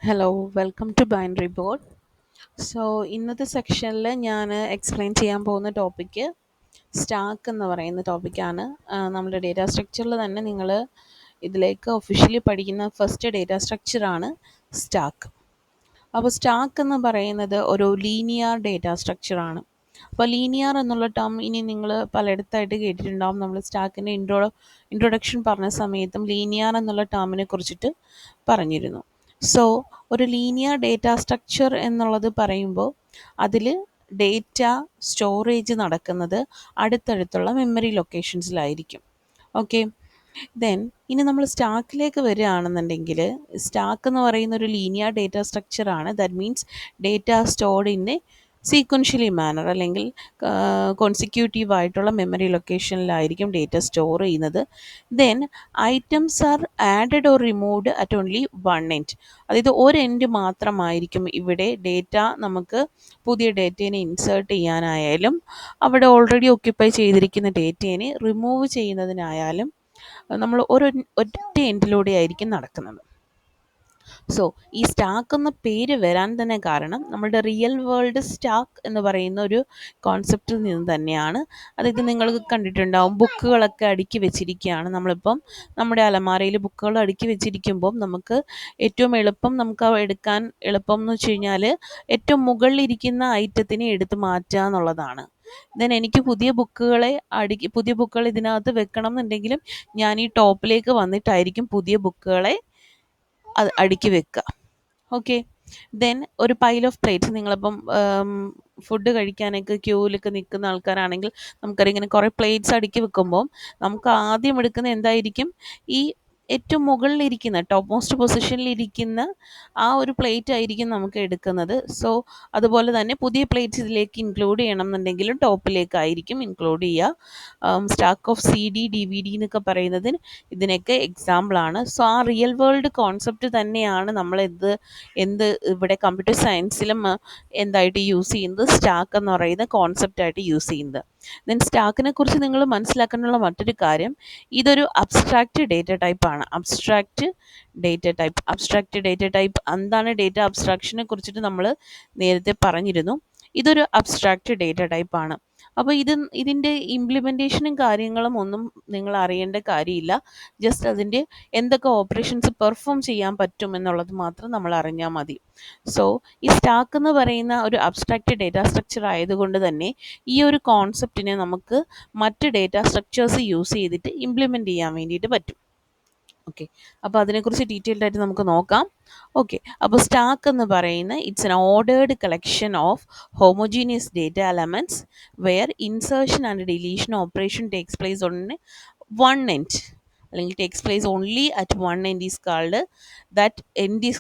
Hello welcome to binary board. So ഇന്നത്തെ സെക്ഷനിൽ ഞാൻ എക്സ്പ്ലെയിൻ ചെയ്യാൻ പോകുന്ന ടോപ്പിക്ക് സ്റ്റാക്ക് എന്ന് പറയുന്ന ടോപ്പിക്കാണ്. നമ്മുടെ ഡേറ്റാ സ്ട്രക്ചറിൽ തന്നെ നിങ്ങൾ ഇതിലേക്ക് ഒഫീഷ്യലി പഠിക്കുന്ന ഫസ്റ്റ് ഡേറ്റാ സ്ട്രക്ചറാണ് സ്റ്റാക്ക്. അപ്പോൾ സ്റ്റാക്ക് എന്ന് പറയുന്നത് ഒരു ലീനിയർ ഡേറ്റാ സ്ട്രക്ചറാണ്. അപ്പോൾ ലീനിയർ എന്നുള്ള ടേം ഇനി നിങ്ങൾ പലയിടത്തായിട്ട് കേട്ടിട്ടുണ്ടാവും. നമ്മൾ സ്റ്റാക്കിൻ്റെ ഇൻട്രൊഡക്ഷൻ പറഞ്ഞ സമയത്തും ലീനിയർ എന്നുള്ള ടേമിനെ കുറിച്ചിട്ട് പറഞ്ഞിരുന്നു. സോ ഒരു ലീനിയർ ഡേറ്റാ സ്ട്രക്ചർ എന്നുള്ളത് പറയുമ്പോൾ അതിൽ ഡേറ്റ സ്റ്റോറേജ് നടക്കുന്നത് അടുത്തടുത്തുള്ള മെമ്മറി ലൊക്കേഷൻസിലായിരിക്കും. ഓക്കെ, ദെൻ ഇനി നമ്മൾ സ്റ്റാക്കിലേക്ക് വരികയാണെന്നുണ്ടെങ്കിൽ സ്റ്റാക്ക് എന്ന് പറയുന്ന ഒരു ലീനിയർ ഡേറ്റ സ്ട്രക്ചറാണ്. That means data stored in a sequentially manner അല്ലെങ്കിൽ കോൺസിക്യൂട്ടീവ് ആയിട്ടുള്ള മെമ്മറി ലൊക്കേഷനിലായിരിക്കും ഡേറ്റ സ്റ്റോർ ചെയ്യുന്നത്. Then items are added or removed at only one end. അതായത് ഒരു എൻഡ് മാത്രമായിരിക്കും ഇവിടെ ഡേറ്റ നമുക്ക് പുതിയ ഡേറ്റേനെ ഇൻസേർട്ട് ചെയ്യാനായാലും അവിടെ ഓൾറെഡി ഒക്യുപ്പൈ ചെയ്തിരിക്കുന്ന ഡേറ്റേനെ റിമൂവ് ചെയ്യുന്നതിനായാലും നമ്മൾ ഒറ്റ എൻഡിലൂടെ ആയിരിക്കും നടക്കുന്നത്. സോ ഈ സ്റ്റാക്ക് എന്ന പേര് വരാൻ തന്നെ കാരണം നമ്മുടെ റിയൽ വേൾഡ് സ്റ്റാക്ക് എന്ന് പറയുന്ന ഒരു കോൺസെപ്റ്റിൽ നിന്ന് തന്നെയാണ്. അതായത് നിങ്ങൾ കണ്ടിട്ടുണ്ടാവും, ബുക്കുകളൊക്കെ അടുക്കി വെച്ചിരിക്കുകയാണ്. നമ്മളിപ്പം നമ്മുടെ അലമാരയിൽ ബുക്കുകൾ അടുക്കി വെച്ചിരിക്കുമ്പം നമുക്ക് ഏറ്റവും എളുപ്പം നമുക്ക് എടുക്കാൻ എളുപ്പം എന്ന് വെച്ച് കഴിഞ്ഞാൽ ഏറ്റവും മുകളിലിരിക്കുന്ന ഐറ്റത്തിനെ എടുത്ത് മാറ്റുക എന്നുള്ളതാണ്. ദെൻ എനിക്ക് പുതിയ ബുക്കുകൾ ഇതിനകത്ത് വെക്കണം എന്നുണ്ടെങ്കിലും ഞാൻ ഈ ടോപ്പിലേക്ക് വന്നിട്ടായിരിക്കും പുതിയ ബുക്കുകളെ അടുക്കി വെക്കുക. ഓക്കെ, ദെൻ ഒരു പൈൽ ഓഫ് പ്ലേറ്റ്സ്, നിങ്ങളിപ്പം ഫുഡ് കഴിക്കാനൊക്കെ ക്യൂവിലൊക്കെ നിൽക്കുന്ന ആൾക്കാരാണെങ്കിൽ നമുക്കറിയാം ഇങ്ങനെ കുറേ പ്ലേറ്റ്സ് അടുക്കി വെക്കുമ്പോൾ നമുക്ക് ആദ്യം എടുക്കുന്ന എന്തായിരിക്കും, ഈ ഏറ്റവും മുകളിലിരിക്കുന്ന ടോപ്പ് മോസ്റ്റ് പൊസിഷനിലിരിക്കുന്ന ആ ഒരു പ്ലേറ്റ് ആയിരിക്കും നമുക്ക് എടുക്കുന്നത്. സോ അതുപോലെ തന്നെ പുതിയ പ്ലേറ്റ്സ് ഇതിലേക്ക് ഇൻക്ലൂഡ് ചെയ്യണം എന്നുണ്ടെങ്കിലും ടോപ്പിലേക്കായിരിക്കും ഇൻക്ലൂഡ് ചെയ്യുക. സ്റ്റാക്ക് ഓഫ് CD DVD എന്നൊക്കെ പറയുന്നത് ഇതിനൊക്കെ എക്സാമ്പിളാണ്. സോ ആ റിയൽ വേൾഡ് കോൺസെപ്റ്റ് തന്നെയാണ് നമ്മൾ എന്ത് ഇവിടെ കമ്പ്യൂട്ടർ സയൻസിലും എന്തായിട്ട് യൂസ് ചെയ്യുന്നത്, സ്റ്റാക്ക് എന്ന് പറയുന്ന കോൺസെപ്റ്റായിട്ട് യൂസ് ചെയ്യുന്നത്. ദെൻ സ്റ്റാക്കിനെ കുറിച്ച് നിങ്ങൾ മനസ്സിലാക്കാനുള്ള മറ്റൊരു കാര്യം, ഇതൊരു അബ്സ്ട്രാക്റ്റ് ഡേറ്റ ടൈപ്പാണ്. അബ്സ്ട്രാക്റ്റ് ഡേറ്റ ടൈപ്പ് എന്താണ്? ഡേറ്റ അബ്സ്ട്രാക്ഷനെ കുറിച്ചിട്ട് നമ്മൾ നേരത്തെ പറഞ്ഞിരുന്നു. ഇതൊരു അബ്സ്ട്രാക്റ്റ് ഡേറ്റ ടൈപ്പാണ്. അപ്പോൾ ഇതിൻ്റെ ഇംപ്ലിമെൻറ്റേഷനും കാര്യങ്ങളും ഒന്നും നിങ്ങൾ അറിയേണ്ട കാര്യമില്ല. ജസ്റ്റ് അതിൻ്റെ എന്തൊക്കെ ഓപ്പറേഷൻസ് പെർഫോം ചെയ്യാൻ പറ്റും എന്നുള്ളത് മാത്രം നമ്മൾ അറിഞ്ഞാൽ മതി. സോ ഈ സ്റ്റാക്ക് എന്ന് പറയുന്ന ഒരു അബ്സ്ട്രാക്റ്റ് ഡേറ്റ സ്ട്രക്ചർ ആയതുകൊണ്ട് തന്നെ ഈ ഒരു കോൺസെപ്റ്റിനെ നമുക്ക് മറ്റ് ഡേറ്റ സ്ട്രക്ചേഴ്സ് യൂസ് ചെയ്തിട്ട് ഇംപ്ലിമെൻറ്റ് ചെയ്യാൻ വേണ്ടിയിട്ട് പറ്റും. ഓക്കെ, അപ്പോൾ അതിനെക്കുറിച്ച് ഡീറ്റെയിൽഡ് ആയിട്ട് നമുക്ക് നോക്കാം. ഓക്കെ, അപ്പോൾ സ്റ്റാക്ക് എന്ന് പറയുന്ന it's an ordered collection of homogeneous data elements where insertion and deletion operation takes place on one end അല്ലെങ്കിൽ takes place only at one end is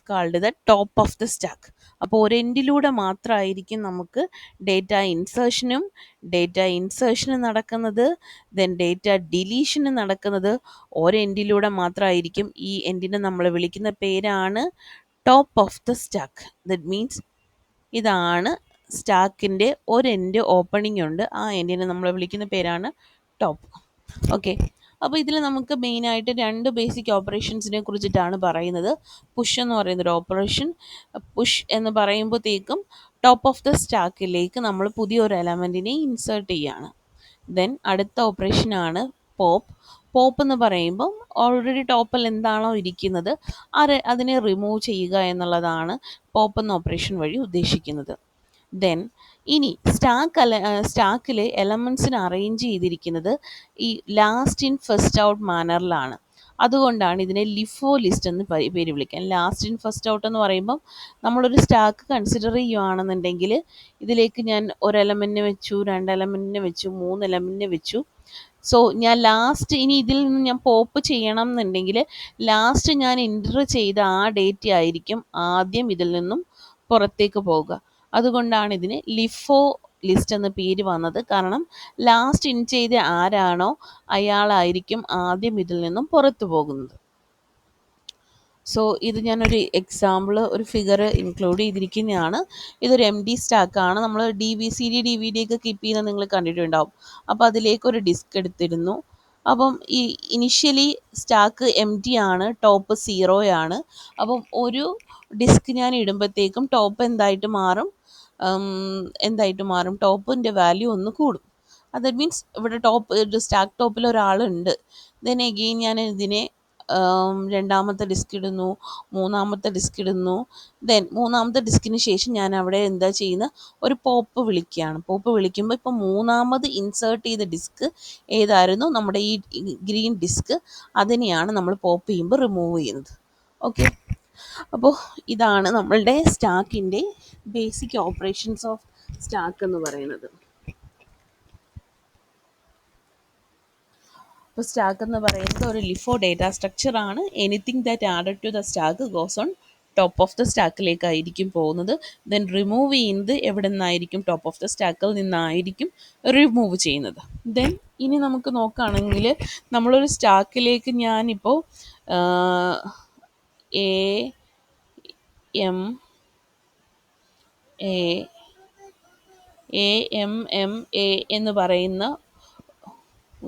called the top of the stack. അപ്പോൾ ഒരു എൻഡിലൂടെ മാത്രമായിരിക്കും നമുക്ക് data ഇൻസേർഷന് നടക്കുന്നത്. Then data ഡിലീഷന് നടക്കുന്നത് ഒരു എൻഡിലൂടെ മാത്രമായിരിക്കും. ഈ എൻഡിനെ നമ്മൾ വിളിക്കുന്ന പേരാണ് top of the stack. That means ഇതാണ് സ്റ്റാക്കിൻ്റെ ഒരു എൻഡ് ഓപ്പണിംഗ് ഉണ്ട്, ആ എൻഡിനെ നമ്മൾ വിളിക്കുന്ന പേരാണ് ടോപ്പ്. ഓക്കെ, അപ്പോൾ ഇതിൽ നമുക്ക് മെയിനായിട്ട് രണ്ട് ബേസിക് ഓപ്പറേഷൻസിനെ കുറിച്ചിട്ടാണ് പറയുന്നത്. പുഷ് എന്ന് പറയുന്നൊരു ഓപ്പറേഷൻ. പുഷ് എന്ന് പറയുമ്പോഴത്തേക്കും ടോപ്പ് ഓഫ് ദ സ്റ്റാക്കിലേക്ക് നമ്മൾ പുതിയൊരു എലമെൻറ്റിനെ ഇൻസേർട്ട് ചെയ്യുകയാണ്. ദെൻ അടുത്ത ഓപ്പറേഷനാണ് പോപ്പ് എന്ന് പറയുമ്പോൾ ഓൾറെഡി ടോപ്പിൽ എന്താണോ ഇരിക്കുന്നത് അതിനെ റിമൂവ് ചെയ്യുക എന്നുള്ളതാണ് പോപ്പ് എന്ന ഓപ്പറേഷൻ വഴി ഉദ്ദേശിക്കുന്നത്. ദെൻ ഇനി സ്റ്റാക്കിൽ എലമെൻറ്റ്സിന് അറേഞ്ച് ചെയ്തിരിക്കുന്നത് ഈ ലാസ്റ്റ് ഇൻ ഫസ്റ്റ് ഔട്ട് മാനറിലാണ്. അതുകൊണ്ടാണ് ഇതിനെ ലിഫോ ലിസ്റ്റ് എന്ന് പേര് വിളിക്കാൻ. ലാസ്റ്റ് ഇൻ ഫസ്റ്റ് ഔട്ട് എന്ന് പറയുമ്പം നമ്മളൊരു സ്റ്റാക്ക് കൺസിഡർ ചെയ്യുകയാണെന്നുണ്ടെങ്കിൽ ഇതിലേക്ക് ഞാൻ ഒരു എലമെൻറ്റിനെ വെച്ചു, 2 എലമെൻറ്റിനെ വെച്ചു, 3 എലമെൻറ്റിനെ വെച്ചു. സോ ഞാൻ ലാസ്റ്റ് ഇനി ഇതിൽ നിന്ന് ഞാൻ പോപ്പ് ചെയ്യണം എന്നുണ്ടെങ്കിൽ ലാസ്റ്റ് ഞാൻ എൻ്റർ ചെയ്ത ആ ഡേറ്റ ആയിരിക്കും ആദ്യം ഇതിൽ നിന്നും പുറത്തേക്ക് പോകുക. അതുകൊണ്ടാണ് ഇതിന് ലിഫോ ലിസ്റ്റ് എന്ന പേര് വന്നത്. കാരണം ലാസ്റ്റ് ഇൻ ചെയ്ത ആരാണോ അയാളായിരിക്കും ആദ്യം ഇതിൽ നിന്നും പുറത്തു പോകുന്നത്. സോ ഇത് ഞാനൊരു എക്സാമ്പിൾ, ഒരു ഫിഗർ ഇൻക്ലൂഡ് ചെയ്തിരിക്കുന്നതാണ്. ഇതൊരു MD സ്റ്റാക്കാണ്. നമ്മൾ CD DVD ഒക്കെ കീപ്പ് ചെയ്യുന്നത് നിങ്ങൾ കണ്ടിട്ടുണ്ടാവും. അപ്പോൾ അതിലേക്കൊരു ഡിസ്ക് എടുത്തിരുന്നു. അപ്പം ഈ ഇനിഷ്യലി സ്റ്റാക്ക് എം ടി ആണ്, ടോപ്പ് 0 ആണ്. അപ്പം ഒരു ഡിസ്ക് ഞാൻ ഇടുമ്പോഴത്തേക്കും ടോപ്പ് എന്തായിട്ട് മാറും, ടോപ്പിൻ്റെ വാല്യൂ ഒന്ന് കൂടും. അത് മീൻസ് ഇവിടെ സ്റ്റാക്ക് ടോപ്പിൽ ഒരാളുണ്ട്. ദെൻ എഗെയിൻ ഞാൻ ഇതിനെ രണ്ടാമത്തെ ഡിസ്ക് ഇടുന്നു, മൂന്നാമത്തെ ഡിസ്ക് ഇടുന്നു. ദെൻ മൂന്നാമത്തെ ഡിസ്കിന് ശേഷം ഞാൻ അവിടെ എന്താ ചെയ്യുന്നത്, ഒരു പോപ്പ് വിളിക്കുകയാണ്. പോപ്പ് വിളിക്കുമ്പോൾ ഇപ്പോൾ മൂന്നാമത് ഇൻസേർട്ട് ചെയ്ത ഡിസ്ക് ഏതായിരുന്നു, നമ്മുടെ ഈ ഗ്രീൻ ഡിസ്ക്, അതിനെയാണ് നമ്മൾ പോപ്പ് ചെയ്യുമ്പോൾ റിമൂവ് ചെയ്യുന്നത്. ഓക്കെ, അപ്പോൾ ഇതാണ് നമ്മളുടെ സ്റ്റാക്കിൻ്റെ ബേസിക് ഓപ്പറേഷൻസ് ഓഫ് സ്റ്റാക്ക് എന്ന് പറയുന്നത്. അപ്പോൾ സ്റ്റാക്ക് എന്ന് പറയുന്നത് ഒരു ലിഫോ ഡേറ്റ സ്ട്രക്ചർ ആണ്. Anything that added to the stack goes on top of the സ്റ്റാക്കിലേക്കായിരിക്കും പോകുന്നത്. ദെൻ റിമൂവ് ചെയ്യുന്നത് എവിടെ നിന്നായിരിക്കും, ടോപ്പ് ഓഫ് ദ സ്റ്റാക്കിൽ നിന്നായിരിക്കും റിമൂവ് ചെയ്യുന്നത്. ദെൻ ഇനി നമുക്ക് നോക്കുകയാണെങ്കിൽ നമ്മളൊരു സ്റ്റാക്കിലേക്ക് ഞാനിപ്പോൾ AMMA എന്ന് പറയുന്ന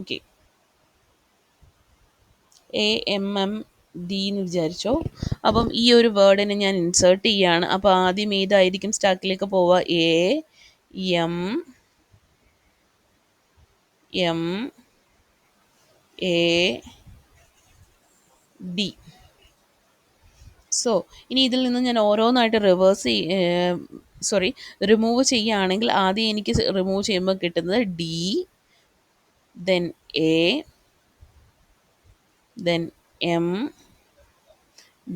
ഓക്കെ AMMD എന്ന് വിചാരിച്ചോ. അപ്പം ഈ ഒരു വേർഡിനെ ഞാൻ ഇൻസേർട്ട് ചെയ്യുകയാണ്. അപ്പോൾ ആദ്യം ഏതായിരിക്കും സ്റ്റാക്കിലേക്ക് പോവുക, AMMAD. സോ ഇനി ഇതിൽ നിന്ന് ഞാൻ ഓരോന്നായിട്ട് റിമൂവ് ചെയ്യുകയാണെങ്കിൽ ആദ്യം എനിക്ക് റിമൂവ് ചെയ്യുമ്പോൾ കിട്ടുന്നത് D, then A, then M,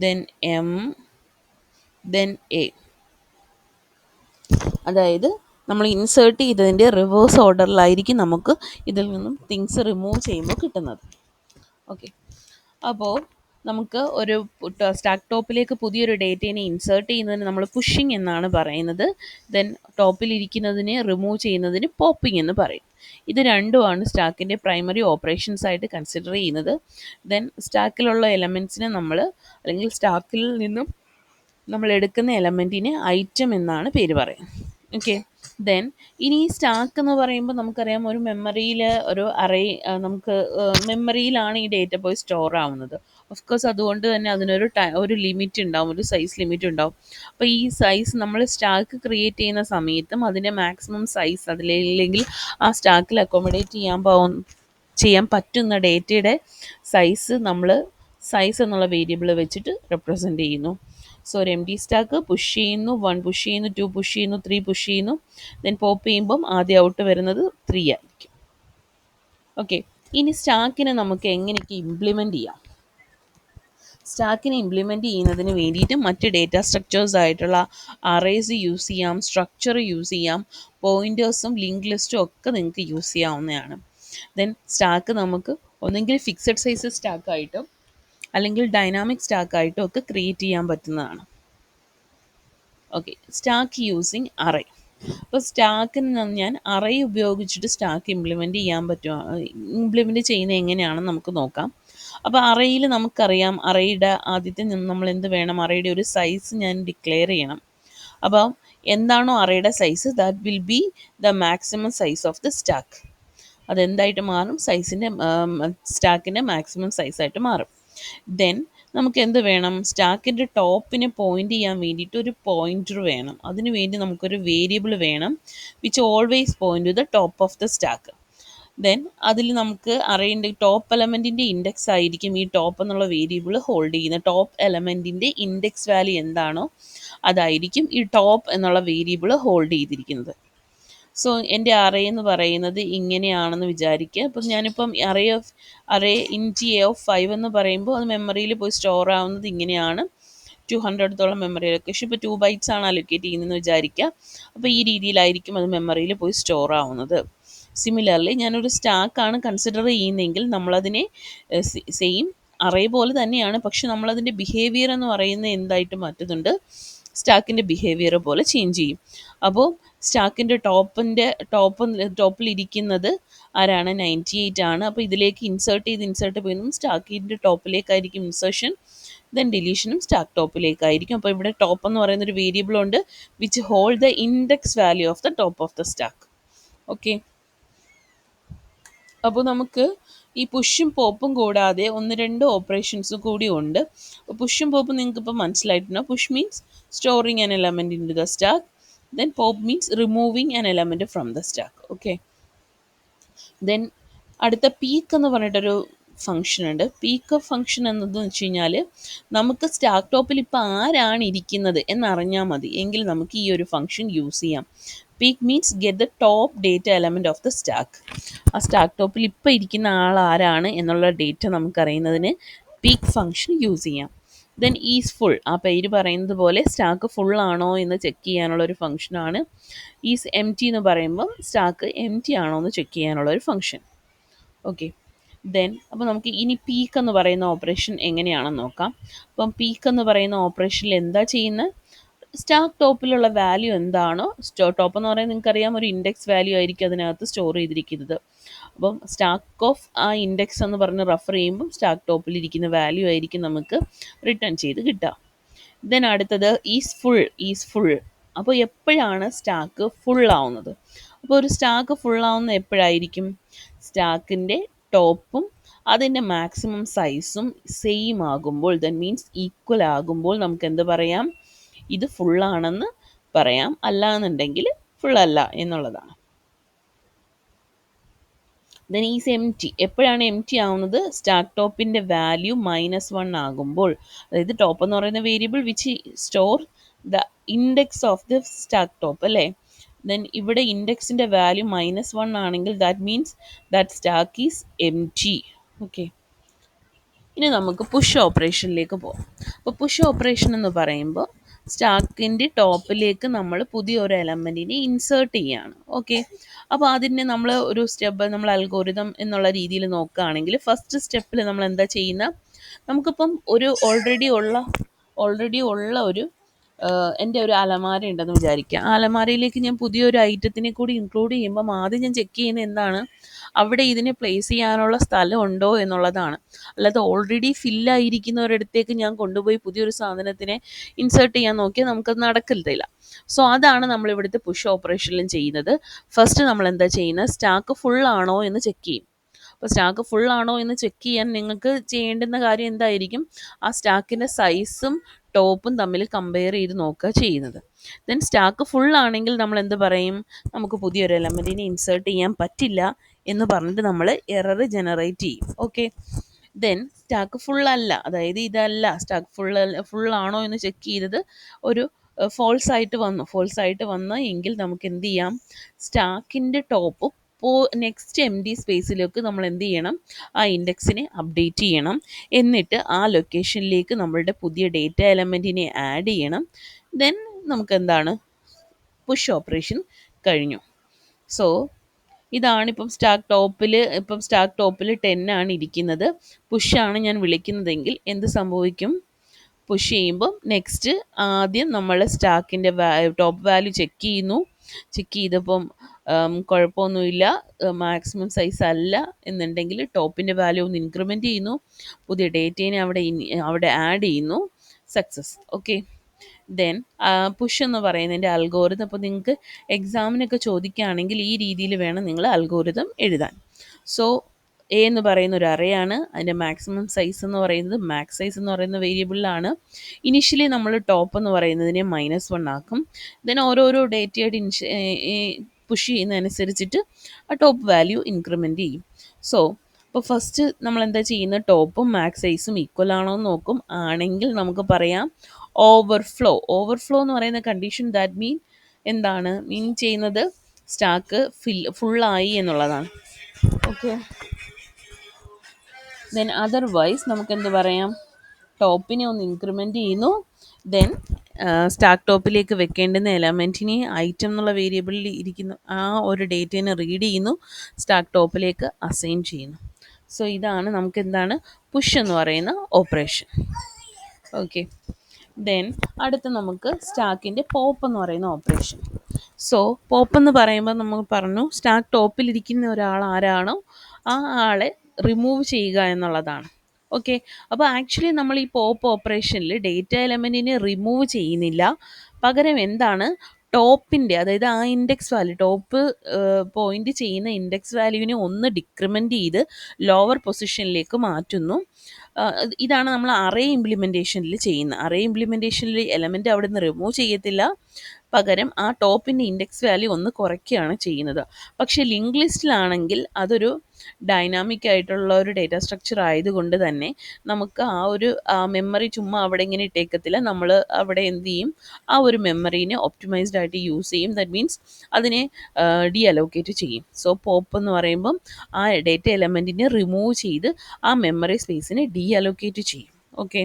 then M, then A. അതായത് നമ്മൾ ഇൻസേർട്ട് ചെയ്തതിൻ്റെ റിവേഴ്സ് ഓർഡറിലായിരിക്കും നമുക്ക് ഇതിൽ നിന്നും തിങ്സ് റിമൂവ് ചെയ്യുമ്പോൾ കിട്ടുന്നത്. ഓക്കെ, അപ്പോൾ നമുക്ക് ഒരു സ്റ്റാക്ക് ടോപ്പിലേക്ക് പുതിയൊരു ഡേറ്റയെ ഇൻസേർട്ട് ചെയ്യുന്നതിന് നമ്മൾ പുഷിംഗ് എന്നാണ് പറയുന്നത്. ദെൻ ടോപ്പിലിരിക്കുന്നതിനെ റിമൂവ് ചെയ്യുന്നതിന് പോപ്പിംഗ് എന്ന് പറയും. ഇത് രണ്ടുമാണ് സ്റ്റാക്കിൻ്റെ പ്രൈമറി ഓപ്പറേഷൻസ് ആയിട്ട് കൺസിഡർ ചെയ്യുന്നത്. ദെൻ സ്റ്റാക്കിലുള്ള എലമെൻറ്റ്സിനെ അല്ലെങ്കിൽ സ്റ്റാക്കിൽ നിന്നും നമ്മൾ എടുക്കുന്ന എലമെൻറ്റിന് ഐറ്റം എന്നാണ് പേര് പറയുന്നത്. ഓക്കെ, ദെൻ ഇനി ഈ സ്റ്റാക്ക് എന്ന് പറയുമ്പോൾ നമുക്കറിയാം ഒരു മെമ്മറിയിൽ ഒരു നമുക്ക് മെമ്മറിയിലാണ് ഈ ഡേറ്റ പോയി സ്റ്റോർ ആവുന്നത്. ഓഫ് കോഴ്സ് അതുകൊണ്ട് തന്നെ അതിനൊരു ലിമിറ്റ് ഉണ്ടാവും, ഒരു സൈസ് ലിമിറ്റ് ഉണ്ടാവും. അപ്പോൾ ഈ സൈസ് നമ്മൾ സ്റ്റാക്ക് ക്രിയേറ്റ് ചെയ്യുന്ന സമയത്തും അതിൻ്റെ മാക്സിമം സൈസ് അതിലില്ലെങ്കിൽ ആ സ്റ്റാക്കിൽ അക്കോമഡേറ്റ് ചെയ്യാൻ പറ്റുന്ന ഡേറ്റയുടെ സൈസ് എന്നുള്ള വേരിയബിൾ വെച്ചിട്ട് റെപ്രസെൻറ്റ് ചെയ്യുന്നു. സോ ഒരു എം ടി സ്റ്റാക്ക് പുഷ് ചെയ്യുന്നു, 1 പുഷ് ചെയ്യുന്നു, 2 പുഷ് ചെയ്യുന്നു, 3 പുഷ് ചെയ്യുന്നു. ദെൻ പോപ്പ് ചെയ്യുമ്പം ആദ്യം ഔട്ട് വരുന്നത് 3 ആയിരിക്കും. ഓക്കെ, ഇനി സ്റ്റാക്കിനെ നമുക്ക് എങ്ങനെയൊക്കെ ഇംപ്ലിമെൻറ്റ് ചെയ്യാം. സ്റ്റാക്കിനെ ഇംപ്ലിമെൻറ്റ് ചെയ്യുന്നതിന് വേണ്ടിയിട്ട് മറ്റ് ഡേറ്റ സ്ട്രക്ചേഴ്സ് ആയിട്ടുള്ള അറേസ് യൂസ് ചെയ്യാം, സ്ട്രക്ചർ യൂസ് ചെയ്യാം, പോയിൻറ്റേഴ്സും ലിങ്ക് ലിസ്റ്റും ഒക്കെ നിങ്ങൾക്ക് യൂസ് ചെയ്യാവുന്നതാണ്. ദെൻ സ്റ്റാക്ക് നമുക്ക് ഒന്നെങ്കിൽ ഫിക്സഡ് സൈസ് സ്റ്റാക്കായിട്ടും അല്ലെങ്കിൽ ഡൈനാമിക് സ്റ്റാക്കായിട്ടും ഒക്കെ ക്രിയേറ്റ് ചെയ്യാൻ പറ്റുന്നതാണ്. Okay, stack using array. അപ്പോൾ സ്റ്റാക്കിന് ഞാൻ അറേ ഉപയോഗിച്ചിട്ട് സ്റ്റാക്ക് ഇംപ്ലിമെൻറ്റ് ചെയ്യുന്നത് എങ്ങനെയാണെന്ന് നമുക്ക് നോക്കാം. അപ്പോൾ അറേയിൽ നമുക്കറിയാം, അറേയുടെ ആദ്യത്തെ നമ്മൾ എന്ത് വേണം, അറേയുടെ ഒരു സൈസ് ഞാൻ ഡിക്ലെയർ ചെയ്യണം. അപ്പോൾ എന്താണോ അറേയുടെ size, that will be the maximum size of the stack. അതെന്തായിട്ട് മാറും, സ്റ്റാക്കിൻ്റെ മാക്സിമം സൈസായിട്ട് മാറും. ദെൻ നമുക്ക് എന്ത് വേണം, സ്റ്റാക്കിൻ്റെ ടോപ്പിനെ പോയിൻ്റ് ചെയ്യാൻ വേണ്ടിയിട്ട് ഒരു പോയിൻ്റർ വേണം. അതിന് വേണ്ടി നമുക്കൊരു വേരിയബിൾ വേണം which always point to the top of the stack. Then അതിൽ നമുക്ക് അറേൻ്റെ ടോപ്പ് എലമെൻറ്റിൻ്റെ ഇൻഡെക്സ് ആയിരിക്കും ഈ ടോപ്പ് എന്നുള്ള വേരിയബിൾ ഹോൾഡ് ചെയ്യുന്നത്. ടോപ്പ് എലമെൻറ്റിൻ്റെ ഇൻഡെക്സ് വാല്യൂ എന്താണോ അതായിരിക്കും ഈ ടോപ്പ് എന്നുള്ള വേരിയബിൾ ഹോൾഡ് ചെയ്തിരിക്കുന്നത്. സോ എൻ്റെ അറേ എന്ന് പറയുന്നത് ഇങ്ങനെയാണെന്ന് വിചാരിക്കുക. അപ്പം ഞാനിപ്പം അറേ ഇൻറ്റ് എ ഓഫ് 5 എന്ന് പറയുമ്പോൾ അത് മെമ്മറിയിൽ പോയി സ്റ്റോർ ആവുന്നത് ഇങ്ങനെയാണ്. 200 മെമ്മറി ലൊക്കേഷൻ, ഇപ്പോൾ 2 ബൈറ്റ്സ് ആണ് അലൊക്കേറ്റ് ചെയ്യുന്നതെന്ന് വിചാരിക്കുക. അപ്പോൾ ഈ രീതിയിലായിരിക്കും അത് മെമ്മറിയിൽ പോയി സ്റ്റോർ ആവുന്നത്. സിമിലർലി ഞാനൊരു സ്റ്റാക്കാണ് കൺസിഡർ ചെയ്യുന്നതെങ്കിൽ നമ്മളതിനെ സെയിം അറേ പോലെ തന്നെയാണ്, പക്ഷെ നമ്മളതിൻ്റെ ബിഹേവിയർ എന്ന് പറയുന്നത് എന്തായിട്ട് മാറ്റുന്നുണ്ട്, സ്റ്റാക്കിൻ്റെ ബിഹേവിയർ പോലെ ചേഞ്ച് ചെയ്യും. അപ്പോൾ സ്റ്റാക്കിൻ്റെ ടോപ്പിലിരിക്കുന്നത് ആരാണ്, 98 ആണ്. അപ്പോൾ ഇതിലേക്ക് ഇൻസേർട്ട് ചെയ്യുന്നു, സ്റ്റാക്കിൻ്റെ ടോപ്പിലേക്കായിരിക്കും ഇൻസേർഷൻ, ദെൻ ഡിലീഷനും സ്റ്റാക്ക് ടോപ്പിലേക്കായിരിക്കും. അപ്പോൾ ഇവിടെ ടോപ്പ് എന്ന് പറയുന്നൊരു വേരിയബിൾ ഉണ്ട് which hold the index value of the top of the stack. Okay, അപ്പോൾ നമുക്ക് ഈ പുഷും പോപ്പും കൂടാതെ ഒന്ന് രണ്ട് ഓപ്പറേഷൻസ് കൂടി ഉണ്ട്. പുഷും പോപ്പും നിങ്ങൾക്ക് ഇപ്പോൾ മനസ്സിലായിട്ടുണ്ടോ? Push means storing an element in to the stack, then pop means removing an element from the stack. Okay, then അടുത്ത പീക്ക് എന്ന് പറഞ്ഞിട്ടൊരു ഫംഗ്ഷൻ ഉണ്ട്. പീക്ക് ഓഫ് ഫംഗ്ഷൻ എന്നതെന്ന് വെച്ച് കഴിഞ്ഞാൽ നമുക്ക് സ്റ്റാക്ക് ടോപ്പിൽ ഇപ്പോൾ ആരാണ് ഇരിക്കുന്നത് എന്നറിഞ്ഞാൽ മതി എങ്കിൽ നമുക്ക് ഈ ഒരു ഫംഗ്ഷൻ യൂസ് ചെയ്യാം. Peak means get the top data element of the stack. ആ സ്റ്റാക്ക് ടോപ്പിൽ ഇപ്പോൾ ഇരിക്കുന്ന ആൾ ആരാണ് എന്നുള്ള ഡേറ്റ നമുക്കറിയുന്നതിന് പീക്ക് ഫംഗ്ഷൻ യൂസ് ചെയ്യാം. ദെൻ ഈസ് ഫുൾ, ആ പേര് പറയുന്നത് പോലെ സ്റ്റാക്ക് ഫുൾ ആണോ എന്ന് ചെക്ക് ചെയ്യാനുള്ള ഒരു ഫംഗ്ഷനാണ്. ഈസ് എം ടി എന്ന് പറയുമ്പം സ്റ്റാക്ക് എം ടി ആണോ എന്ന് ചെക്ക് ചെയ്യാനുള്ള ഒരു ഫംഗ്ഷൻ. ഓക്കെ, ദെൻ അപ്പോൾ നമുക്ക് ഇനി പീക്ക് എന്ന് പറയുന്ന ഓപ്പറേഷൻ എങ്ങനെയാണെന്ന് നോക്കാം. അപ്പം പീക്ക് എന്ന് പറയുന്ന ഓപ്പറേഷനിൽ എന്താ ചെയ്യുന്നത്? സ്റ്റാക്ക് ടോപ്പിലുള്ള വാല്യൂ എന്താണോ, ടോപ്പ് എന്ന് പറയുന്നത് നിങ്ങൾക്കറിയാം ഒരു ഇൻഡെക്സ് വാല്യൂ ആയിരിക്കും അതിനകത്ത് സ്റ്റോർ ചെയ്തിരിക്കുന്നത്. അപ്പം സ്റ്റാക്ക് ഓഫ് ആ ഇൻഡെക്സ് എന്ന് പറഞ്ഞ് റെഫർ ചെയ്യുമ്പം സ്റ്റാക്ക് ടോപ്പിലിരിക്കുന്ന വാല്യൂ ആയിരിക്കും നമുക്ക് റിട്ടേൺ ചെയ്ത് കിട്ടുക. ദെൻ അടുത്തത് ഈസ് ഫുൾ. അപ്പോൾ എപ്പോഴാണ് സ്റ്റാക്ക് ഫുൾ ആവുന്നത്? അപ്പോൾ ഒരു സ്റ്റാക്ക് ഫുൾ ആവുന്നത് എപ്പോഴായിരിക്കും? സ്റ്റാക്കിൻ്റെ ടോപ്പും അതിൻ്റെ മാക്സിമം സൈസും സെയിം ആകുമ്പോൾ, ദറ്റ് മീൻസ് ഈക്വൽ ആകുമ്പോൾ നമുക്ക് എന്ത് പറയാം? ഇത് ഫുള്ളാണെന്ന് പറയാം. അല്ല എന്നുണ്ടെങ്കിൽ ഫുള്ളല്ല എന്നുള്ളതാണ്. Then is M T. എപ്പോഴാണ് എം ടി ആവുന്നത്? സ്റ്റാക്ക് ടോപ്പിൻ്റെ വാല്യൂ -1 ആകുമ്പോൾ. അതായത് ടോപ്പ് എന്ന് പറയുന്ന variable which store the index of the stack top അല്ലേ. ദെൻ ഇവിടെ ഇൻഡെക്സിൻ്റെ വാല്യൂ -1 ആണെങ്കിൽ that means that stack is M T. Okay, ഇനി നമുക്ക് പുഷ് ഓപ്പറേഷനിലേക്ക് പോകാം. അപ്പോൾ പുഷ് ഓപ്പറേഷൻ എന്ന് പറയുമ്പോൾ സ്റ്റാക്കിൻ്റെ ടോപ്പിലേക്ക് നമ്മൾ പുതിയൊരു എലമെൻറ്റിനെ ഇൻസേർട്ട് ചെയ്യുകയാണ്. ഓക്കെ, അപ്പോൾ അതിനെ നമ്മൾ ഒരു സ്റ്റെപ്പ് നമ്മൾ അൽഗോരിതം എന്നുള്ള രീതിയിൽ നോക്കുകയാണെങ്കിൽ ഫസ്റ്റ് സ്റ്റെപ്പിൽ നമ്മൾ എന്താ ചെയ്യുന്ന? നമുക്കിപ്പം ഒരു ഓൾറെഡി ഉള്ള ഒരു എൻ്റെ ഒരു അലമാര ഉണ്ടെന്ന് വിചാരിക്കുക. ആ അലമാരയിലേക്ക് ഞാൻ പുതിയൊരു ഐറ്റത്തിനെ കൂടി ഇൻക്ലൂഡ് ചെയ്യുമ്പം ആദ്യം ഞാൻ ചെക്ക് ചെയ്യുന്നത് എന്താണ്? അവിടെ ഇതിനെ പ്ലേസ് ചെയ്യാനുള്ള സ്ഥലം ഉണ്ടോ എന്നുള്ളതാണ്. അല്ലാതെ ഓൾറെഡി ഫില്ലായിരിക്കുന്ന ഒരിടത്തേക്ക് ഞാൻ കൊണ്ടുപോയി പുതിയൊരു സാധനത്തിനെ ഇൻസേർട്ട് ചെയ്യാൻ നോക്കിയാൽ നമുക്കത് നടക്കില്ല. സോ അതാണ് നമ്മൾ ഇവിടുത്തെ പുഷ് ഓപ്പറേഷനിലും ചെയ്യുന്നത്. ഫസ്റ്റ് നമ്മൾ എന്താ ചെയ്യുന്നത്? സ്റ്റാക്ക് ഫുൾ ആണോ എന്ന് ചെക്ക് ചെയ്യും. അപ്പോൾ സ്റ്റാക്ക് ഫുൾ ആണോ എന്ന് ചെക്ക് ചെയ്യാൻ നിങ്ങൾക്ക് ചെയ്യേണ്ടുന്ന കാര്യം എന്തായിരിക്കും? ആ സ്റ്റാക്കിൻ്റെ സൈസും ടോപ്പും തമ്മിൽ കമ്പയർ ചെയ്ത് നോക്കുക ചെയ്യുന്നത്. ദെൻ സ്റ്റാക്ക് ഫുൾ ആണെങ്കിൽ നമ്മൾ എന്ത് പറയും? നമുക്ക് പുതിയൊരു എലമെൻറ്റിനെ ഇൻസേർട്ട് ചെയ്യാൻ പറ്റില്ല എന്ന് പറഞ്ഞിട്ട് നമ്മൾ എറർ ജനറേറ്റ് ചെയ്യും. ഓക്കെ, ദെൻ സ്റ്റാക്ക് ഫുൾ അല്ല, അതായത് ഇതല്ല സ്റ്റാക്ക് ഫുൾ ആണോ എന്ന് ചെക്ക് ചെയ്തത് ഒരു ഫോൾസ് ആയിട്ട് വന്നു എങ്കിൽ നമുക്ക് എന്ത് ചെയ്യാം? സ്റ്റാക്കിൻ്റെ ടോപ്പ് നെക്സ്റ്റ് എം ഡി സ്പേസിലേക്ക് നമ്മൾ എന്ത് ചെയ്യണം? ആ ഇൻഡെക്സിനെ അപ്ഡേറ്റ് ചെയ്യണം. എന്നിട്ട് ആ ലൊക്കേഷനിലേക്ക് നമ്മളുടെ പുതിയ ഡേറ്റ എലമെൻറ്റിനെ ആഡ് ചെയ്യണം. ദെൻ നമുക്ക് എന്താണ്? പുഷ് ഓപ്പറേഷൻ കഴിഞ്ഞു. സോ ഇതാണിപ്പം സ്റ്റാക്ക് ടോപ്പിൽ 10 ആണ് ഇരിക്കുന്നത്. പുഷാണ് ഞാൻ വിളിക്കുന്നതെങ്കിൽ എന്ത് സംഭവിക്കും? പുഷ് ചെയ്യുമ്പം നെക്സ്റ്റ് ആദ്യം നമ്മൾ സ്റ്റാക്കിൻ്റെ ടോപ്പ് വാല്യൂ ചെക്ക് ചെയ്യുന്നു. ചെക്ക് ചെയ്തപ്പം കുഴപ്പമൊന്നുമില്ല, മാക്സിമം സൈസ് അല്ല എന്നുണ്ടെങ്കിൽ ടോപ്പിൻ്റെ വാല്യൂ ഒന്ന് ഇൻക്രിമെൻറ്റ് ചെയ്യുന്നു, പുതിയ ഡേറ്റേനെ അവിടെ ആഡ് ചെയ്യുന്നു. സക്സസ്. ഓക്കെ, ദെൻ പുഷ് എന്ന് പറയുന്നതിൻ്റെ അൽഗോരിതം ഇപ്പോൾ നിങ്ങൾക്ക് എക്സാമിനൊക്കെ ചോദിക്കുകയാണെങ്കിൽ ഈ രീതിയിൽ വേണം നിങ്ങൾ അൽഗോരിതം എഴുതാൻ. സോ എ എന്ന് പറയുന്ന ഒരു അറേയാണ്. അതിൻ്റെ മാക്സിമം സൈസ് എന്ന് പറയുന്നത് മാക്സ് സൈസ് എന്ന് പറയുന്ന വേരിയബിളിലാണ്. ഇനിഷ്യലി നമ്മൾ ടോപ്പ് എന്ന് പറയുന്നതിനെ -1 ആക്കും. ദെൻ ഓരോരോ ഡേറ്റയായിട്ട് പുഷ് ചെയ്യുന്നതനുസരിച്ചിട്ട് ആ ടോപ്പ് വാല്യൂ ഇൻക്രിമെൻറ്റ് ചെയ്യും. സോ അപ്പോൾ ഫസ്റ്റ് നമ്മൾ എന്താ ചെയ്യുന്നത്? ടോപ്പും മാക്സ് സൈസും ഈക്വൽ ആണോ എന്ന് നോക്കും. ആണെങ്കിൽ നമുക്ക് പറയാം ഓവർഫ്ലോ എന്ന് പറയുന്ന കണ്ടീഷൻ ദാറ്റ് മീൻ ചെയ്യുന്നത് സ്റ്റാക്ക് ഫുള്ളായി എന്നുള്ളതാണ്. ഓക്കെ, ദെൻ അതർവൈസ് നമുക്ക് എന്ത് പറയാം? ടോപ്പിനെ ഒന്ന് ഇൻക്രിമെൻറ്റ് ചെയ്യുന്നു. ദെൻ സ്റ്റാക്ക് ടോപ്പിലേക്ക് വെക്കേണ്ടുന്ന എലമെൻറ്റിനെ ഐറ്റം എന്നുള്ള വേരിയബിളിൽ ഇരിക്കുന്ന ആ ഒരു ഡേറ്റേനെ റീഡ് ചെയ്യുന്നു, സ്റ്റാക്ക് ടോപ്പിലേക്ക് അസൈൻ ചെയ്യുന്നു. സോ ഇതാണ് നമുക്ക് എന്താണ് പുഷ് എന്ന് പറയുന്ന ഓപ്പറേഷൻ. ഓക്കെ, ദെൻ അടുത്ത് നമുക്ക് സ്റ്റാക്കിൻ്റെ പോപ്പ് എന്ന് പറയുന്ന ഓപ്പറേഷൻ. സോ പോപ്പ് എന്ന് പറയുമ്പോൾ നമ്മൾ പറഞ്ഞു സ്റ്റാക്ക് ടോപ്പിലിരിക്കുന്ന ഒരാൾ ആരാണോ ആ ആളെ റിമൂവ് ചെയ്യുക എന്നുള്ളതാണ്. ഓക്കെ, അപ്പോൾ ആക്ച്വലി നമ്മൾ ഈ പോപ്പ് ഓപ്പറേഷനിൽ ഡേറ്റ എലമെൻറ്റിനെ റിമൂവ് ചെയ്യുന്നില്ല, പകരം എന്താണ് ടോപ്പിൻ്റെ, അതായത് ആ ഇൻഡെക്സ് വാല്യൂ ടോപ്പ് പോയിന്റ് ചെയ്യുന്ന ഇൻഡെക്സ് വാല്യൂവിനെ ഒന്ന് ഡിക്രിമെൻ്റ് ചെയ്ത് ലോവർ പൊസിഷനിലേക്ക് മാറ്റുന്നു. ഇതാണ് നമ്മൾ അറേ ഇംപ്ലിമെൻറ്റേഷനിൽ ചെയ്യുന്നത്. അറേ ഇംപ്ലിമെൻറ്റേഷനിൽ എലമെൻറ്റ് അവിടെ നിന്ന് റിമൂവ് ചെയ്യത്തില്ല, പകരം ആ ടോപ്പിൻ്റെ ഇൻഡെക്സ് വാല്യൂ ഒന്ന് കുറയ്ക്കുകയാണ് ചെയ്യുന്നത്. പക്ഷേ ലിങ്ക് ലിസ്റ്റിലാണെങ്കിൽ അതൊരു ഡൈനാമിക് ആയിട്ടുള്ള ഒരു ഡേറ്റ സ്ട്രക്ചർ ആയതുകൊണ്ട് തന്നെ നമുക്ക് ആ ഒരു മെമ്മറി ചുമ്മാ അവിടെ ഇങ്ങനെ ഇട്ടേക്കത്തില്ല. നമ്മൾ അവിടെ എന്ത് ചെയ്യും, ആ ഒരു മെമ്മറീനെ ഒപ്റ്റിമൈസ്ഡ് ആയിട്ട് യൂസ് ചെയ്യും. ദാറ്റ് മീൻസ് അതിനെ ഡി അലോക്കേറ്റ് ചെയ്യും. സോ പോപ്പ് എന്ന് പറയുമ്പം ആ ഡേറ്റ എലമെൻറ്റിനെ റിമൂവ് ചെയ്ത് ആ മെമ്മറി സ്പേസിനെ ഡി അലോക്കേറ്റ് ചെയ്യും. ഓക്കെ,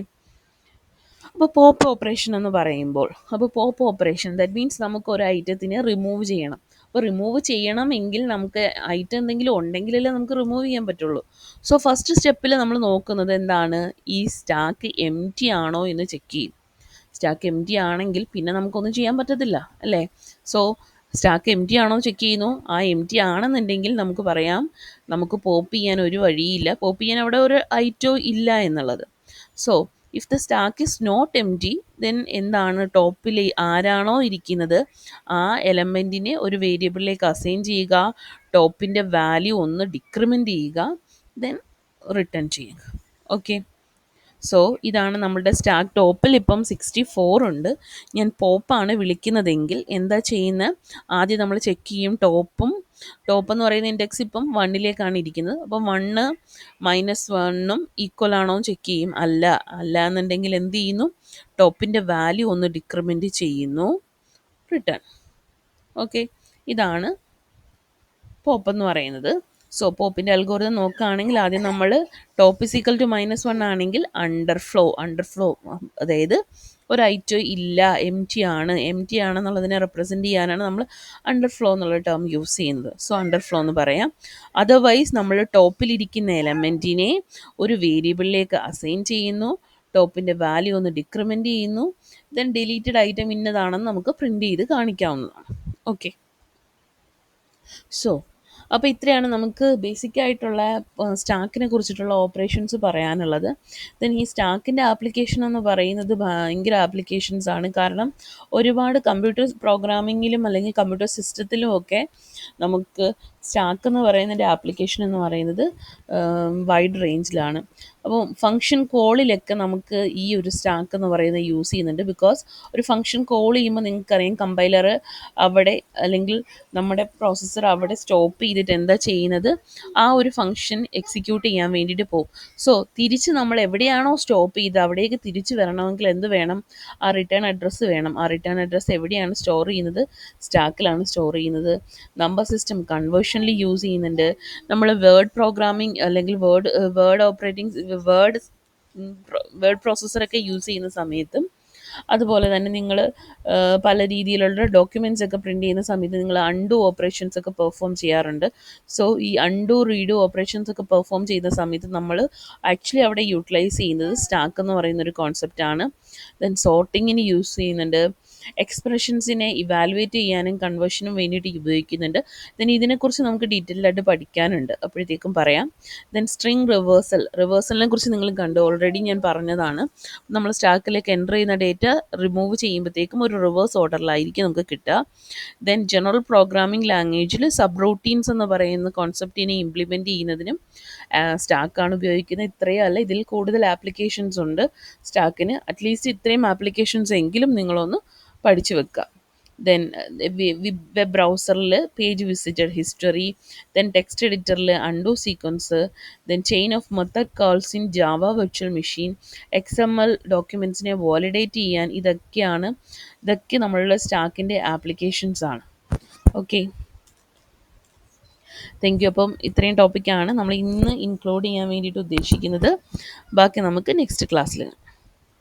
അപ്പോൾ പോപ്പ് ഓപ്പറേഷൻ എന്ന് പറയുമ്പോൾ, അപ്പോൾ പോപ്പ് ഓപ്പറേഷൻ ദാറ്റ് മീൻസ് നമുക്ക് ഒരു ഐറ്റത്തിനെ റിമൂവ് ചെയ്യണം. അപ്പോൾ റിമൂവ് ചെയ്യണമെങ്കിൽ നമുക്ക് ഐറ്റം എന്തെങ്കിലും ഉണ്ടെങ്കിലല്ലേ നമുക്ക് റിമൂവ് ചെയ്യാൻ പറ്റുള്ളൂ. സോ ഫസ്റ്റ് സ്റ്റെപ്പിൽ നമ്മൾ നോക്കുന്നത് എന്താണ്, ഈ സ്റ്റാക്ക് എം ടി ആണോ എന്ന് ചെക്ക് ചെയ്യും. സ്റ്റാക്ക് എം ടി ആണെങ്കിൽ പിന്നെ നമുക്കൊന്നും ചെയ്യാൻ പറ്റത്തില്ല അല്ലേ. സോ സ്റ്റാക്ക് എം ടി ആണോ ചെക്ക് ചെയ്യുന്നു. ആ എം ടി ആണെന്നുണ്ടെങ്കിൽ നമുക്ക് പറയാം നമുക്ക് പോപ്പ് ചെയ്യാൻ ഒരു വഴിയില്ല, പോപ്പ് ചെയ്യാൻ അവിടെ ഒരു ഐറ്റോ ഇല്ല എന്നുള്ളത്. So if the stack is not empty, then എന്താണ്, ടോപ്പിൽ ആരാണോ ഇരിക്കുന്നത് ആ എലമെൻറ്റിനെ ഒരു വേരിയബിളിലേക്ക് അസൈൻ ചെയ്യുക, ടോപ്പിൻ്റെ വാല്യൂ ഒന്ന് ഡിക്രിമെൻ്റ് ചെയ്യുക, ദെൻ റിട്ടേൺ ചെയ്യുക. ഓക്കെ, സോ ഇതാണ് നമ്മുടെ സ്റ്റാക്ക്. ടോപ്പിൽ ഇപ്പം 64 ഉണ്ട്. ഞാൻ പോപ്പാണ് വിളിക്കുന്നതെങ്കിൽ എന്താ ചെയ്യുന്നത്, ആദ്യം നമ്മൾ ചെക്ക് ചെയ്യും ടോപ്പ് എന്ന് പറയുന്ന ഇൻഡെക്സ് ഇപ്പം 1ലേക്കാണ് ഇരിക്കുന്നത്. അപ്പം 1 മൈനസ് 1 ഈക്വൽ ആണോ എന്ന് ചെക്ക് ചെയ്യും. അല്ല എന്നുണ്ടെങ്കിൽ എന്ത് ചെയ്യുന്നു, ടോപ്പിൻ്റെ വാല്യൂ ഒന്ന് ഡിക്രിമെൻറ്റ് ചെയ്യുന്നു, റിട്ടേൺ. ഓക്കെ, ഇതാണ് പോപ്പ് എന്ന് പറയുന്നത്. സോ പോപ്പിൻ്റെ അൽഗോരിതം നോക്കുകയാണെങ്കിൽ ആദ്യം നമ്മൾ ടോപ്പ് ഇസ് ഈക്വൽ ടു -1 ആണെങ്കിൽ അണ്ടർഫ്ലോ, അതായത് ഒരു ഐറ്റം ഇല്ല, എം ടി ആണെന്നുള്ളതിനെ റെപ്രസെൻറ്റ് ചെയ്യാനാണ് നമ്മൾ അണ്ടർഫ്ലോ എന്നുള്ള ടേം യൂസ് ചെയ്യുന്നത്. സോ അണ്ടർഫ്ലോ എന്ന് പറയാം. അതർവൈസ് നമ്മൾ ടോപ്പിലിരിക്കുന്ന എലമെൻറ്റിനെ ഒരു വേരിയബിളിലേക്ക് അസൈൻ ചെയ്യുന്നു, ടോപ്പിൻ്റെ വാല്യൂ ഒന്ന് ഡിക്രിമെൻറ്റ് ചെയ്യുന്നു, ദെൻ ഡിലീറ്റഡ് ഐറ്റം ഇന്നതാണെന്ന് നമുക്ക് പ്രിൻറ്റ് ചെയ്ത് കാണിക്കാവുന്നതാണ്. ഓക്കെ, സോ അപ്പോൾ ഇത്രയാണ് നമുക്ക് ബേസിക് ആയിട്ടുള്ള സ്റ്റാക്കിനെ കുറിച്ചിട്ടുള്ള ഓപ്പറേഷൻസ് പറയാനുള്ളത്. ദെൻ ഈ സ്റ്റാക്കിൻ്റെ ആപ്ലിക്കേഷൻ എന്ന് പറയുന്നത് ഭയങ്കര ആപ്ലിക്കേഷൻസ് ആണ്. കാരണം ഒരുപാട് കമ്പ്യൂട്ടർ പ്രോഗ്രാമിങ്ങിലും അല്ലെങ്കിൽ കമ്പ്യൂട്ടർ സിസ്റ്റത്തിലും ഒക്കെ നമുക്ക് സ്റ്റാക്ക് എന്ന് പറയുന്നതിൻ്റെ ആപ്ലിക്കേഷൻ എന്ന് പറയുന്നത് വൈഡ് റേഞ്ചിലാണ്. അപ്പോൾ ഫങ്ഷൻ കോളിലൊക്കെ നമുക്ക് ഈ ഒരു സ്റ്റാക്ക് എന്ന് പറയുന്നത് യൂസ് ചെയ്യുന്നുണ്ട്. ബിക്കോസ് ഒരു ഫങ്ഷൻ കോൾ ചെയ്യുമ്പോൾ നിങ്ങൾക്കറിയാം കമ്പൈലർ അവിടെ അല്ലെങ്കിൽ നമ്മുടെ പ്രോസസ്സർ അവിടെ സ്റ്റോപ്പ് ചെയ്തിട്ട് എന്താ ചെയ്യുന്നത്, ആ ഒരു ഫങ്ഷൻ എക്സിക്യൂട്ട് ചെയ്യാൻ വേണ്ടിയിട്ട് പോകും. സോ തിരിച്ച് നമ്മൾ എവിടെയാണോ സ്റ്റോപ്പ് ചെയ്ത് അവിടേക്ക് തിരിച്ച് വരണമെങ്കിൽ എന്ത് വേണം, ആ റിട്ടേൺ അഡ്രസ്സ് വേണം. ആ റിട്ടേൺ അഡ്രസ്സ് എവിടെയാണ് സ്റ്റോർ ചെയ്യുന്നത്, സ്റ്റാക്കിലാണ് സ്റ്റോർ ചെയ്യുന്നത്. നമ്പർ സിസ്റ്റം കൺവേർഷനിൽ യൂസ് ചെയ്യുന്നുണ്ട്. നമ്മൾ വേർഡ് പ്രോഗ്രാമിംഗ് അല്ലെങ്കിൽ വേർഡ് പ്രോസസ്സറൊക്കെ യൂസ് ചെയ്യുന്ന സമയത്തും, അതുപോലെ തന്നെ നിങ്ങൾ പല രീതിയിലുള്ള ഡോക്യുമെൻറ്റ്സ് ഒക്കെ പ്രിൻറ്റ് ചെയ്യുന്ന സമയത്ത് നിങ്ങൾ അൺഡു ഓപ്പറേഷൻസ് ഒക്കെ പെർഫോം ചെയ്യാറുണ്ട്. സോ ഈ അൺഡു റീഡു ഓപ്പറേഷൻസ് ഒക്കെ പെർഫോം ചെയ്യുന്ന സമയത്ത് നമ്മൾ ആക്ച്വലി അവിടെ യൂട്ടിലൈസ് ചെയ്യുന്നത് സ്റ്റാക്ക് എന്ന് പറയുന്ന ഒരു കോൺസെപ്റ്റാണ്. ദെൻ സോർട്ടിങ്ങിന് യൂസ് ചെയ്യുന്നുണ്ട്, എക്സ്പ്രഷൻസിനെ ഇവാലുവേറ്റ് ചെയ്യാനും കൺവേർഷനും വേണ്ടിയിട്ട് ഉപയോഗിക്കുന്നുണ്ട്. ദെൻ ഇതിനെക്കുറിച്ച് നമുക്ക് ഡീറ്റെയിൽഡ് ആയിട്ട് പഠിക്കാനുണ്ട്, അപ്പോഴത്തേക്കും പറയാം. ദെൻ സ്ട്രിങ് റിവേഴ്സലിനെ കുറിച്ച് നിങ്ങൾ കണ്ടു, ഓൾറെഡി ഞാൻ പറഞ്ഞതാണ്. നമ്മൾ സ്റ്റാക്കിലേക്ക് എൻ്റർ ചെയ്യുന്ന ഡേറ്റ റിമൂവ് ചെയ്യുമ്പോഴത്തേക്കും ഒരു റിവേഴ്സ് ഓർഡറിലായിരിക്കും നമുക്ക് കിട്ടുക. ദെൻ ജനറൽ പ്രോഗ്രാമിംഗ് ലാംഗ്വേജിൽ സബ് റൂട്ടീൻസ് എന്ന് പറയുന്ന കോൺസെപ്റ്റിനെ ഇംപ്ലിമെൻറ്റ് ചെയ്യുന്നതിനും സ്റ്റാക്കാണ് ഉപയോഗിക്കുന്നത്. ഇത്രയും അല്ല, ഇതിൽ കൂടുതൽ ആപ്ലിക്കേഷൻസ് ഉണ്ട് സ്റ്റാക്കിന്. അറ്റ്ലീസ്റ്റ് ഇത്രയും ആപ്ലിക്കേഷൻസ് എങ്കിലും നിങ്ങളൊന്ന് പഠിച്ചു വെക്കുക. ദെൻ വെബ് ബ്രൗസറിൽ page visited history, then text എഡിറ്ററിൽ undo sequence, then chain of method calls in Java virtual machine, XML ഡോക്യുമെൻറ്റ്സിനെ വാലിഡേറ്റ് ചെയ്യാൻ, ഇതൊക്കെ നമ്മളുടെ സ്റ്റാക്കിൻ്റെ ആപ്ലിക്കേഷൻസ് ആണ്. Okay, thank you. അപ്പം ഇത്രയും ടോപ്പിക്കാണ് നമ്മൾ ഇന്ന് ഇൻക്ലൂഡ് ചെയ്യാൻ വേണ്ടിയിട്ട് ഉദ്ദേശിക്കുന്നത്. ബാക്കി നമുക്ക് നെക്സ്റ്റ് ക്ലാസ്സിൽ